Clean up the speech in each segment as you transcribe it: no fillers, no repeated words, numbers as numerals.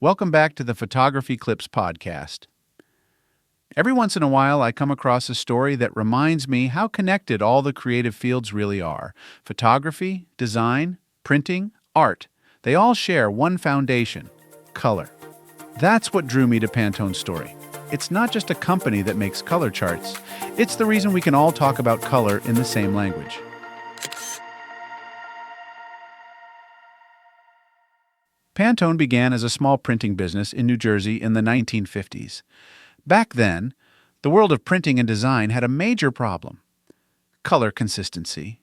Welcome back to the Photography Clips podcast. Every once in a while, I come across a story that reminds me how connected all the creative fields really are. Photography, design, printing, art. They all share one foundation: color. That's what drew me to Pantone's story. It's not just a company that makes color charts. It's the reason we can all talk about color in the same language. Pantone began as a small printing business in New Jersey in the 1950s. Back then, the world of printing and design had a major problem: color consistency.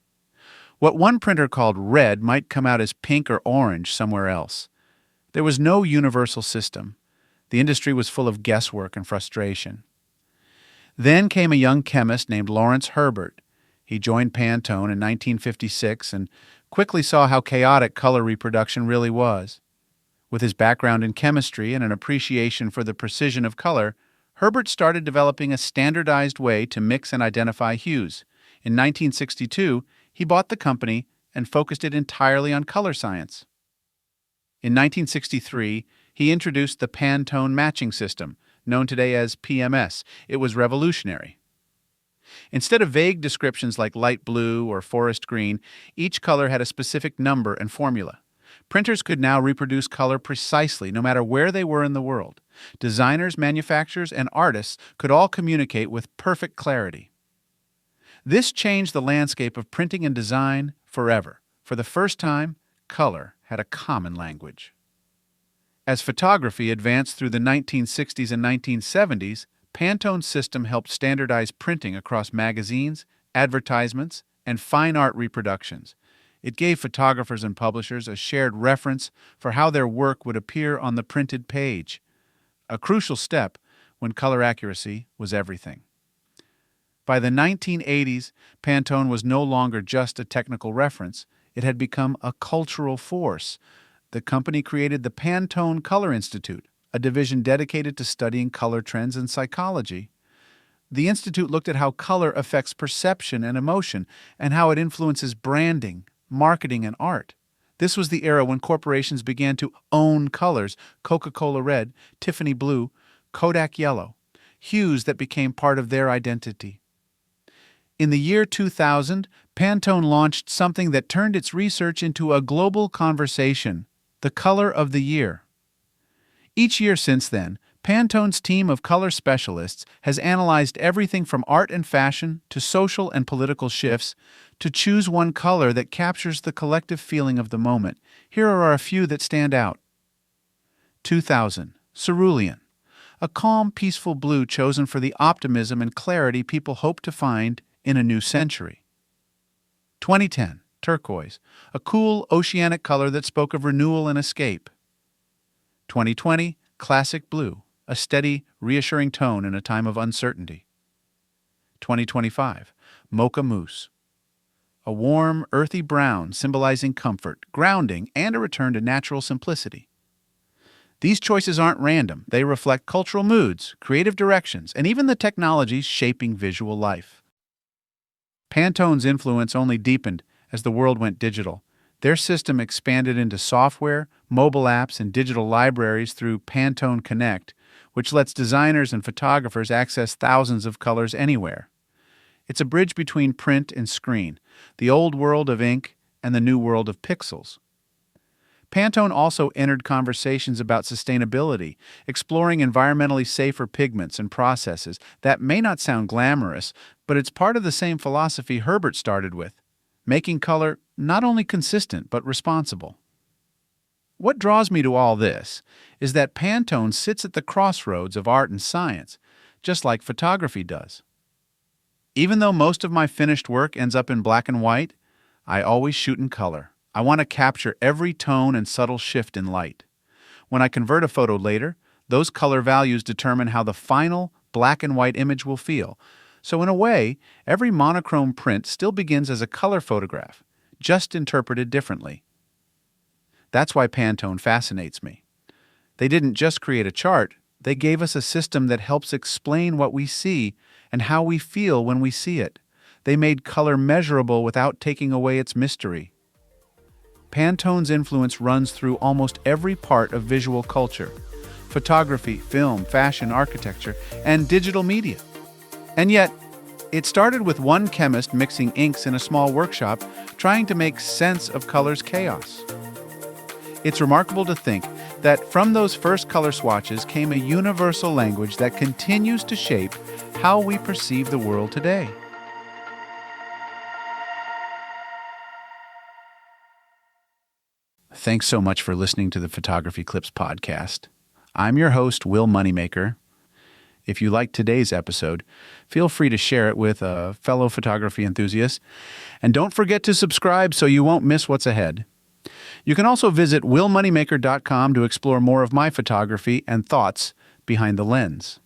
What one printer called red might come out as pink or orange somewhere else. There was no universal system. The industry was full of guesswork and frustration. Then came a young chemist named Lawrence Herbert. He joined Pantone in 1956 and quickly saw how chaotic color reproduction really was. With his background in chemistry and an appreciation for the precision of color, Herbert started developing a standardized way to mix and identify hues. In 1962, he bought the company and focused it entirely on color science. In 1963, he introduced the Pantone matching system, known today as PMS. It was revolutionary. Instead of vague descriptions like light blue or forest green, each color had a specific number and formula. Printers could now reproduce color precisely, no matter where they were in the world. Designers, manufacturers, and artists could all communicate with perfect clarity. This changed the landscape of printing and design forever. For the first time, color had a common language. As photography advanced through the 1960s and 1970s, Pantone's system helped standardize printing across magazines, advertisements, and fine art reproductions. It gave photographers and publishers a shared reference for how their work would appear on the printed page, a crucial step when color accuracy was everything. By the 1980s, Pantone was no longer just a technical reference. It had become a cultural force. The company created the Pantone Color Institute, a division dedicated to studying color trends and psychology. The institute looked at how color affects perception and emotion, and how it influences branding, marketing, and art. This was the era when corporations began to own colors: Coca-Cola red, Tiffany blue, Kodak yellow, hues that became part of their identity. In the year 2000, Pantone launched something that turned its research into a global conversation: the color of the year. Each year since then, Pantone's team of color specialists has analyzed everything from art and fashion to social and political shifts to choose one color that captures the collective feeling of the moment. Here are a few that stand out. 2000, Cerulean, a calm, peaceful blue chosen for the optimism and clarity people hope to find in a new century. 2010, Turquoise, a cool, oceanic color that spoke of renewal and escape. 2020, Classic Blue, a steady, reassuring tone in a time of uncertainty. 2025, Mocha Mousse, a warm, earthy brown symbolizing comfort, grounding, and a return to natural simplicity. These choices aren't random. They reflect cultural moods, creative directions, and even the technologies shaping visual life. Pantone's influence only deepened as the world went digital. Their system expanded into software, mobile apps, and digital libraries through Pantone Connect, which lets designers and photographers access thousands of colors anywhere. It's a bridge between print and screen, the old world of ink and the new world of pixels. Pantone also entered conversations about sustainability, exploring environmentally safer pigments and processes. That may not sound glamorous, but it's part of the same philosophy Herbert started with: making color not only consistent but responsible. What draws me to all this is that Pantone sits at the crossroads of art and science, just like photography does. Even though most of my finished work ends up in black and white, I always shoot in color. I want to capture every tone and subtle shift in light. When I convert a photo later, those color values determine how the final black and white image will feel. So in a way, every monochrome print still begins as a color photograph, just interpreted differently. That's why Pantone fascinates me. They didn't just create a chart, they gave us a system that helps explain what we see and how we feel when we see it. They made color measurable without taking away its mystery. Pantone's influence runs through almost every part of visual culture. photography, film, fashion, architecture, and digital media. And yet, it started with one chemist mixing inks in a small workshop, trying to make sense of color's chaos. It's remarkable to think that from those first color swatches came a universal language that continues to shape how we perceive the world today. Thanks so much for listening to the Photography Clips podcast. I'm your host, Will Moneymaker. If you liked today's episode, feel free to share it with a fellow photography enthusiast. And don't forget to subscribe so you won't miss what's ahead. You can also visit willmoneymaker.com to explore more of my photography and thoughts behind the lens.